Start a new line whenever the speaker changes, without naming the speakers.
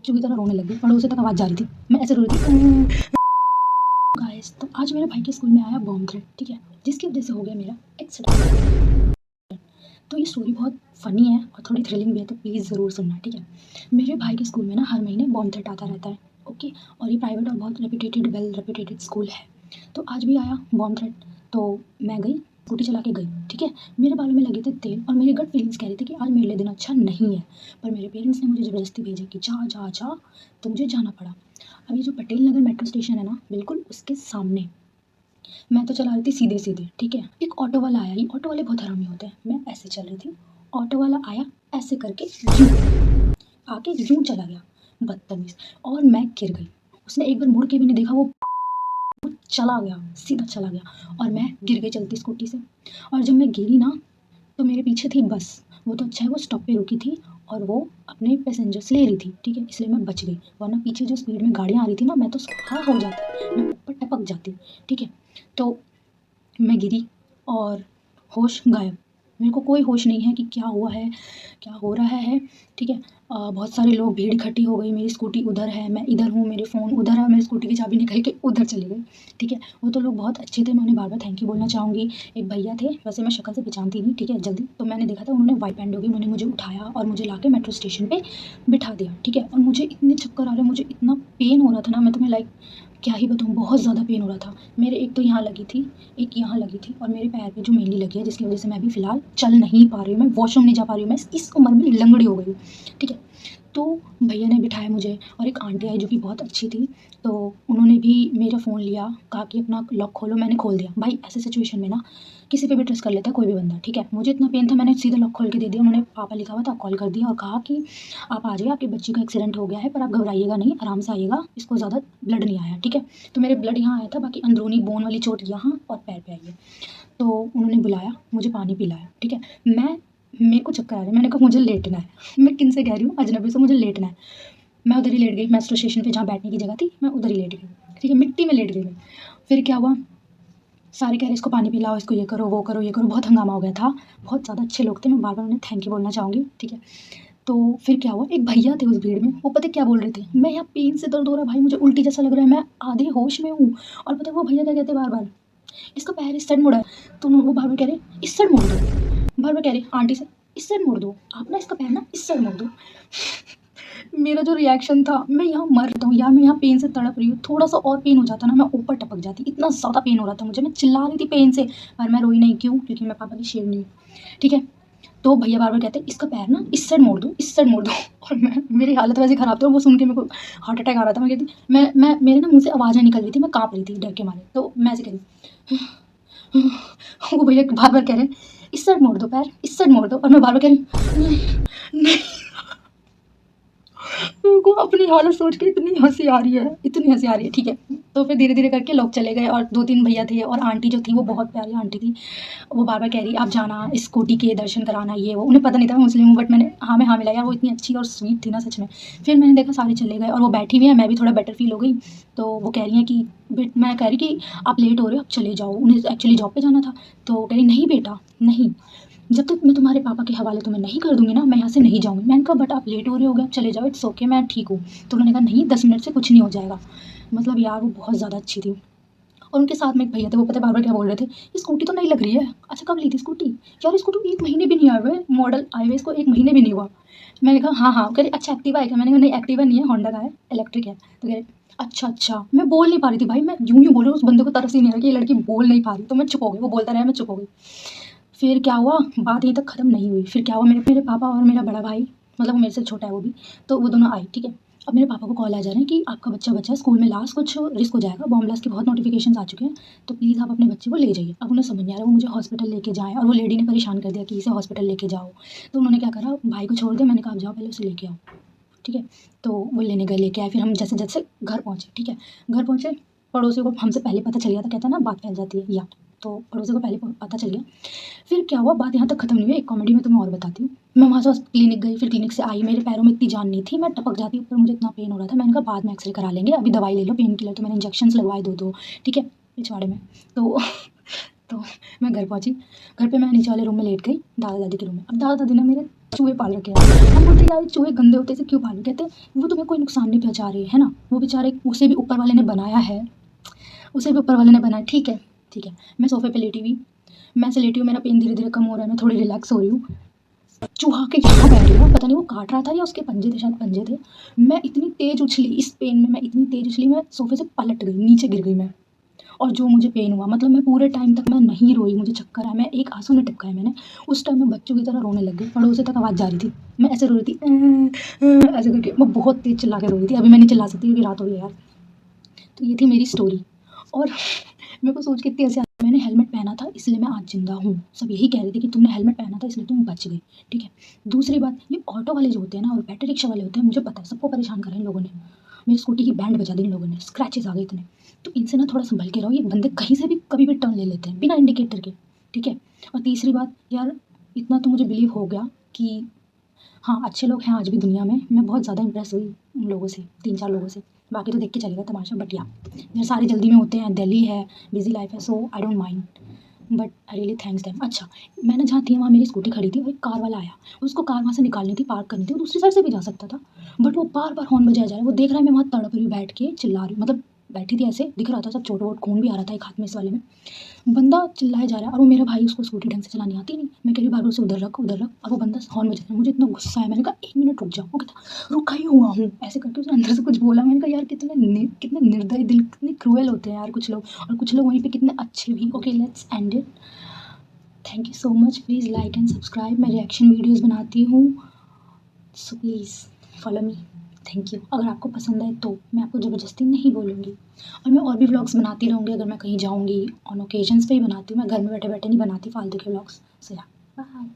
बच्चों की तरह रोने लग गई, पड़ोसियों तक आवाज़ जा रही थी, मैं ऐसे रो रही थी। गाइस तो आज मेरे भाई के स्कूल में आया बॉम्ब थ्रेट, ठीक है, जिसकी वजह से हो गया मेरा एक्सीडेंट। तो ये स्टोरी बहुत फ़नी है और थोड़ी थ्रिलिंग भी है, तो प्लीज़ ज़रूर सुनना, ठीक है। मेरे भाई के स्कूल में ना हर महीने बॉम्ब थ्रेट आता रहता है, ओके, और ये प्राइवेट और बहुत रेपुटेटेड वेल रेपुटेटेड स्कूल है। तो आज भी आया बॉम्ब थ्रेट, तो मैं गई, स्कूटी चला के गई, ठीक है। मेरे बालों में लगे थे तेल और मेरी गट फीलिंग्स कह रही थी कि आज मेरे लिए दिन अच्छा नहीं है, पर मेरे पेरेंट्स ने मुझे ज़बरदस्ती भेजा कि जा जा जा, तो मुझे जाना पड़ा। अब ये जो पटेल नगर मेट्रो स्टेशन है ना, बिल्कुल उसके सामने मैं तो चला रही थी सीधे सीधे, ठीक है। एक ऑटो वाला आया, ये ऑटो वाले बहुत हरामी होते हैं। मैं ऐसे चल रही थी, ऑटो वाला आया ऐसे करके यूं आके यूं चला गया, बदतमीज, और मैं गिर गई। उसने एक बार मुड़ के भी नहीं देखा, वो चला गया, सीधा चला गया, और मैं गिर गई चलती स्कूटी से। और जब मैं गिरी ना, तो मेरे पीछे थी बस, वो तो अच्छा है वो स्टॉप पे रुकी थी और वो अपने पैसेंजर्स ले रही थी, ठीक है, इसलिए मैं बच गई, वरना पीछे जो स्पीड में गाड़ियाँ आ रही थी ना, मैं तो हाँ हो जाती, मैं ऊपर टपक जाती, ठीक है। तो मैं गिरी और होश गायब। मेरे को कोई होश नहीं है कि क्या हुआ है, क्या हो रहा है, ठीक है। बहुत सारे लोग, भीड़ इकट्ठी हो गई, मेरी स्कूटी उधर है, मैं इधर हूँ, मेरे फ़ोन उधर है, मेरी स्कूटी की चाबी निकल के उधर चली गई, ठीक है। वो तो लोग बहुत अच्छे थे, मैं उन्हें बार-बार थैंक यू बोलना चाहूँगी। एक भैया थे, वैसे मैं शक्ल से पहचानती नहीं, ठीक है, जल्दी, तो मैंने देखा था उन्होंने व्हाइट पैंट होगी, उन्होंने मुझे उठाया और मुझे लाके मेट्रो स्टेशन पे बिठा दिया, ठीक है। और मुझे इतने चक्कर आ रहे, मुझे इतना पेन हो रहा था ना, मैं तुम्हें लाइक क्या ही बताऊँ, बहुत ज़्यादा पेन हो रहा था। मेरे एक तो यहाँ लगी थी, एक यहाँ लगी थी, और मेरे पैर पे जो मेनली लगी है, जिसकी वजह से मैं अभी फ़िलहाल चल नहीं पा रही हूँ, मैं वॉशरूम नहीं जा पा रही हूँ, मैं इस उम्र में लंगड़ी हो गई हूँ, ठीक है। तो भैया ने बिठाया मुझे, और एक आंटी आई जो कि बहुत अच्छी थी, तो उन्होंने भी मेरा फ़ोन लिया, कहा कि अपना लॉक खोलो, मैंने खोल दिया। भाई ऐसे सिचुएशन में ना किसी पे भी ट्रस्ट कर लेता है कोई भी बंदा, ठीक है। मुझे इतना पेन था, मैंने सीधा लॉक खोल के दे दिया, उन्होंने पापा लिखा हुआ था, कॉल कर दिया और कहा कि आप आ जाइए, आपकी बच्ची का एक्सीडेंट हो गया है, पर आप घबराइएगा नहीं, आराम से आइएगा, इसको ज़्यादा ब्लड नहीं आया, ठीक है। तो मेरे ब्लड यहाँ आया था, बाकी अंदरूनी बोन वाली चोट यहाँ और पैर पे आई है। तो उन्होंने बुलाया, मुझे पानी पिलाया, ठीक है। मेरे को चक्कर आ रहे हैं, मैंने कहा मुझे लेटना है। मैं किन से कह रही हूँ, अजनबी से, मुझे लेटना है। मैं उधर ही लेट गई, मेट्रो स्टेशन पे जहाँ बैठने की जगह थी, मैं उधर ही लेट गई, ठीक है, मिट्टी में लेट गई मैं। फिर क्या हुआ, सारे कह रहे इसको पानी पिलाओ, इसको ये करो, वो करो, ये करो, बहुत हंगामा हो गया था। बहुत ज़्यादा अच्छे लोग थे, मैं बार-बार उन्हें थैंक यू बोलना चाहूँगी, ठीक है। तो फिर क्या हुआ, एक भैया थे उस भीड़ में, वो पता है क्या बोल रहे थे, मैं यहाँ पेन से दर्द हो रहा है भाई, मुझे उल्टी जैसा लग रहा है, मैं आधे होश में हूँ। और पता है वो भैया क्या कहते बार-बार, इसका पैर इस साइड मुड़ा है, तो वो बार-बार कह रहे इस साइड मोड़ दो, बार-बार कह रहे आंटी से इस साइड मोड़ दो, आप ना इसका पैर ना इस साइड मोड़ दो। मेरा जो रिएक्शन था, मैं यहाँ मर रहा हूँ यार, मैं यहाँ पेन से तड़प रही हूँ, थोड़ा-सा और पेन हो जाता ना, मैं ऊपर टपक जाती, इतना ज़्यादा पेन हो रहा था मुझे, मैं चिल्ला रही थी पेन से, पर मैं रोई नहीं, क्यों? क्योंकि मैं पापा की शेरनी हूँ, ठीक है। तो भैया बार-बार कहते इसका पैर ना इस साइड मोड़ दो, इस साइड मोड़ दो। और मैं, मेरी हालत वैसे ख़राब थी और वो सुन के मेरे को हार्ट अटैक आ रहा था। मैं कहती, मैं मेरे ना मुँह से आवाज़ें निकल रही थी, मैं काँप रही थी डर के मारे। तो मैं ऐसे कह रही वो भैया बार-बार कह रहे हैं इस साइड मोड़ दो पैर, इस साइड मोड़ दो, और मैं बार-बार कह रही नहीं, नहीं। मेरे को अपनी हालत सोच के इतनी हँसी आ रही है, इतनी हँसी आ रही है, ठीक है। तो फिर धीरे-धीरे करके लोग चले गए, और 2-3 भैया थे, और आंटी जो थी वो बहुत प्यारी आंटी थी। वो बार-बार कह रही आप जाना, स्कूटी के दर्शन कराना, ये वो। उन्हें पता नहीं था मैं मुस्लिम हूँ, बट मैंने हाँ में हाँ मिलाया। वो इतनी अच्छी और स्वीट थी ना सच में। फिर मैंने देखा सारे चले गए और वो बैठी हुई हैं, मैं भी थोड़ा बेटर फ़ील हो गई। तो वो कह रही हैं कि मैं कह रही कि आप लेट हो रहे हो, आप चले जाओ। उन्हें एक्चुअली जॉब पे जाना था। तो कह रही नहीं बेटा, नहीं, जब तक मैं तुम्हारे पापा के हवाले तुम्हें नहीं कर दूँगी ना, मैं यहाँ से नहीं जाऊँगी। मैंने कहा बट आप लेट हो रहे होगे, आप चले जाओ, इट्स ओके, मैं ठीक हूँ। तो उन्होंने कहा नहीं, 10 मिनट से कुछ नहीं हो जाएगा। मतलब यार वो बहुत ज़्यादा अच्छी थी। और उनके साथ में एक भैया थे, वो पता है बार-बार क्या बोल रहे थे, ये स्कूटी तो नई लग रही है। अच्छा कब ली थी स्कूटी? यार इसको तो 1 महीने भी नहीं आए हुए, मॉडल आए हुए इसको 1 महीने भी नहीं हुआ। मैंने कहा हाँ, हाँ। कह रही अच्छा एक्टिवा है क्या? मैंने कहा नहीं एक्टिवा नहीं है, होंडा का है, इलेक्ट्रिक है। तो कह रहे अच्छा, अच्छा। मैं बोल नहीं पा रही थी भाई, मैं यूँ-यूँ बोल रही हूँ, उस बंदे को तरस ही नहीं आ रहा कि ये लड़की बोल नहीं पा रही, तो मैं चुप हो गई। वो बोलता रहा, मैं चुप हो गई। फिर क्या हुआ, बात यहीं तक ख़त्म नहीं हुई। फिर क्या हुआ, मेरे पापा और मेरा बड़ा भाई, मतलब वो मेरे से छोटा है वो भी, तो वो दोनों आए, ठीक है। अब मेरे पापा को कॉल आ जा रहे हैं कि आपका बच्चा बचा है स्कूल में, लास्ट कुछ रिस्क हो जाएगा, बॉम्ब ब्लास्ट के बहुत नोटिफिकेशंस आ चुके हैं, तो प्लीज़ आप अपने बच्चे को ले जाइए। अब उन्हें समझ नहीं आ रहा, वो मुझे हॉस्पिटल लेके जाएँ, और वो लेडी ने परेशान कर दिया कि इसे हॉस्पिटल लेके जाओ। तो उन्होंने क्या करा, भाई को छोड़ दिया, मैंने कहा आप जाओ पहले उसे लेके आओ, ठीक है। तो वो लेने गए, लेके आए, फिर हम जैसे-जैसे घर पहुँचे, ठीक है। घर पहुँचे, पड़ोसियों को हमसे पहले पता चल गया था, कहते हैं ना बात फैल जाती है या, तो पड़ोसियों को पहले पता चल गया। फिर क्या हुआ, बात यहाँ तक ख़त्म नहीं हुई, एक कॉमेडी मैं तुम्हें और बताती हूँ। मैं वहाँ से क्लिनिक गई, फिर क्लिनिक से आई, मेरे पैरों में इतनी जान नहीं थी, मैं टपक जाती, ऊपर मुझे इतना पेन हो रहा था। मैंने कहा बाद में एक्सरे करा लेंगे, अभी दवाई ले लो पेन किलर, तो मैंने इंजेक्शंस लगवाए 2-2, ठीक है, पिछवाड़े में। तो तो मैं घर पहुँची, घर पे मैं नीचे वाले रूम में लेट गई, दादा-दादी के रूम में। अब दादा-दादी ना मेरे चूहे पाल रखे हैं। हम बोलते यार चूहे गंदे होते हैं, क्यों पाले? कहते वो तुम्हें कोई नुकसान नहीं पहुँचा रही है ना, वो बेचारे उसे भी ऊपर वाले ने बनाया है, उसे भी ऊपर वाले ने बनाया। ठीक है, ठीक है। मैं सोफे पे लेटी हुई, मैं ऐसे लेटी हूँ, मेरा पेन धीरे धीरे कम हो रहा है, मैं थोड़ी रिलैक्स हो रही हूँ। चूहा के यहाँ बैठ गया, पता नहीं वो काट रहा था या उसके पंजे थे, शायद पंजे थे। मैं इतनी तेज उछली इस पेन में, मैं इतनी तेज उछली, मैं सोफे से पलट गई, नीचे गिर गई मैं। और जो मुझे पेन हुआ, मतलब मैं पूरे टाइम तक मैं नहीं रोई, मुझे चक्कर आया, मैं एक आंसू नहीं टपकाया मैंने। उस टाइम मैं बच्चों की तरह रोने लग गई, पड़ोसी तक आवाज़ जा रही थी। मैं ऐसे रो रही थी, ऐसे करके मैं बहुत तेज चिल्ला के रो रही थी। अभी मैं नहीं चिल्ला सकती क्योंकि रात हो गई यार। तो ये थी मेरी स्टोरी। और मेरे को सोच के इतनी हंसी आती, मैंने हेलमेट पहना था इसलिए मैं आज जिंदा हूँ। सब यही कह रहे थे कि तुमने हेलमेट पहना था इसलिए तुम बच गई। ठीक है। दूसरी बात, ये ऑटो वाले जो होते हैं ना और बैटरी रिक्शा वाले होते हैं, मुझे पता है सबको परेशान कर रहे हैं इन लोगों ने। मेरी स्कूटी की बैंड बजा दी इन लोगों ने, स्क्रैचेस आ गए इतने। तो इनसे ना थोड़ा संभल के रहो, ये बंदे कहीं से भी कभी भी टर्न ले लेते हैं बिना इंडिकेटर के। ठीक है। और तीसरी बात यार, इतना तो मुझे बिलीव हो गया कि हाँ, अच्छे लोग हैं आज भी दुनिया में। मैं बहुत ज़्यादा इम्प्रेस हुई उन लोगों से, 3-4 लोगों से। बाकी तो देख के चलेगा तमाशा, बट या ये सारे जल्दी में होते हैं, दिल्ली है, बिज़ी लाइफ है, so I don't mind, but I really thanks them. अच्छा, मैंने जहाँ थी वहाँ मेरी स्कूटी खड़ी थी और एक कार वाला आया, उसको कार वहाँ से निकालनी थी, पार्क करनी थी, वो दूसरी साइड से भी जा सकता था, बट वो बार-बार हॉर्न बजाया जा रहा है। वो देख रहा है मैं वहाँ तड़प रही हूँ बैठ के, चिल्ला रही हूँ, मतलब बैठी थी ऐसे, दिख रहा था सब चोट-वोट, खून भी आ रहा था एक हाथ में, इस वाले में। बंदा चिल्लाए जा रहा है और वो मेरा भाई, उसको स्कूटी ढंग से चलानी आती नहीं। मैं कह रही हूँ बाबू से उधर रख, उधर रख, और वो बंदा हॉर्न बजा रहा है। मुझे इतना गुस्सा आया, मैंने कहा 1 मिनट रुक जाओ। वो कहता रुका ही हुआ हूँ, ऐसे करके उसने अंदर से कुछ बोला। मैंने कहा यार कितने निर्दयी दिल, कितने क्रूएल होते हैं यार कुछ लोग, और कुछ लोग वहीं पे कितने अच्छे भी। Okay, let's end it. Thank you so much, please like and subscribe. मैं रिएक्शन वीडियोज़ बनाती हूँ, so please follow me. Thank you. अगर आपको पसंद आए तो मैं आपको ज़बरदस्ती नहीं बोलूँगी, और मैं और भी व्लॉग्स बनाती रहूँगी। अगर मैं कहीं जाऊँगी ऑन ओकेजन्स पे ही बनाती हूँ, मैं घर में बैठे बैठे नहीं बनाती फालतू के व्लॉग्स। सो या, बाय।